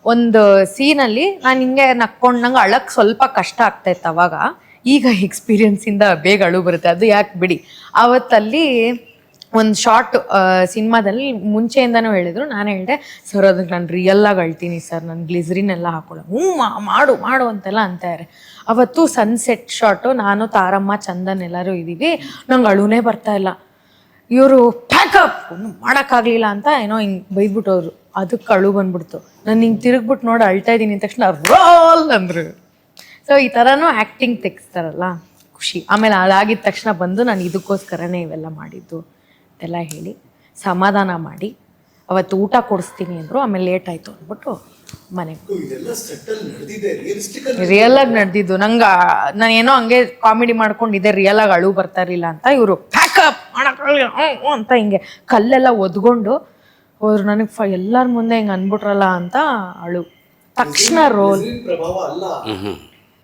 ಒಂದು ಸೀನಲ್ಲಿ ನಾನು ಹಿಂಗೆ ನಕ್ಕೊಂಡು ನಂಗೆ ಅಳಕ್ಕೆ ಸ್ವಲ್ಪ ಕಷ್ಟ ಆಗ್ತಾಯಿತ್ತು ಅವಾಗ. ಈಗ ಎಕ್ಸ್ಪೀರಿಯನ್ಸಿಂದ ಬೇಗ ಅಳು ಬರುತ್ತೆ, ಅದು ಯಾಕೆ ಬಿಡಿ. ಆವತ್ತಲ್ಲಿ ಒಂದು ಶಾರ್ಟ್ ಸಿನಿಮಾದಲ್ಲಿ ಮುಂಚೆಯಿಂದನೂ ಹೇಳಿದ್ರು, ನಾನು ಹೇಳಿದೆ ಸರ್ ಅದಕ್ಕೆ ನಾನು ರಿಯಲ್ಲಾಗಿ ಅಳ್ತೀನಿ ಸರ್, ನಾನು ಗ್ಲಿಸರಿನ್ ಎಲ್ಲ ಹಾಕೊಳ್ಳೋ. ಮಾಡು ಮಾಡು ಅಂತೆಲ್ಲ ಅಂತಾರೆ. ಅವತ್ತು ಸನ್ಸೆಟ್ ಶಾರ್ಟು, ನಾನು ತಾರಮ್ಮ ಚಂದನ್ ಎಲ್ಲರೂ ಇದ್ದೀವಿ, ನಂಗೆ ಅಳುನೇ ಬರ್ತಾ ಇಲ್ಲ. ಇವರು ಪ್ಯಾಕಪ್ ಮಾಡೋಕ್ಕಾಗಲಿಲ್ಲ ಅಂತ ಏನೋ ಹಿಂಗೆ ಬೈದ್ಬಿಟ್ಟವ್ರು, ಅದಕ್ಕೆ ಅಳು ಬಂದ್ಬಿಡ್ತು. ನಾನು ಹಿಂಗೆ ತಿರುಗ್ಬಿಟ್ಟು ನೋಡಿ ಅಳ್ತಾ ಇದ್ದೀನಿ ಅಂದ ತಕ್ಷಣ ರೋಲ್ ಅಂದರು. ಸೊ ಈ ಥರನೂ ಆ್ಯಕ್ಟಿಂಗ್ ತೆಗಿಸ್ತಾರಲ್ಲ, ಖುಷಿ. ಆಮೇಲೆ ಅದಾಗಿದ್ದ ತಕ್ಷಣ ಬಂದು ನಾನು ಇದಕ್ಕೋಸ್ಕರನೇ ಇವೆಲ್ಲ ಮಾಡಿದ್ದು ಎಲ್ಲ ಹೇಳಿ ಸಮಾಧಾನ ಮಾಡಿ ಅವತ್ತು ಊಟ ಕೊಡಿಸ್ತೀನಿ ಅಂದರು. ಆಮೇಲೆ ಲೇಟ್ ಆಯಿತು ಅಂದ್ಬಿಟ್ಟು ಮನೆಗೆ ರಿಯಲಾಗಿ ನಡೆದಿದ್ದು. ನಂಗೆ ನಾನು ಏನೋ ಹಂಗೆ ಕಾಮಿಡಿ ಮಾಡ್ಕೊಂಡಿದ್ದೆ, ರಿಯಲಾಗಿ ಅಳು ಬರ್ತಾ ಇರಲಿಲ್ಲ ಅಂತ. ಇವರು ಪ್ಯಾಕಪ್ ಮಾಡೋಕ್ಕಾಗಲಿಲ್ಲ ಅಂತ ಹಿಂಗೆ ಕಲ್ಲೆಲ್ಲ ಒದ್ಕೊಂಡು ಹೋದ್ರು. ನನಗೆ ಎಲ್ಲರ ಮುಂದೆ ಹಿಂಗೆ ಅಂದ್ಬಿಟ್ರಲ್ಲ ಅಂತ ಅಳು. ತಕ್ಷಣ ರೋಲ್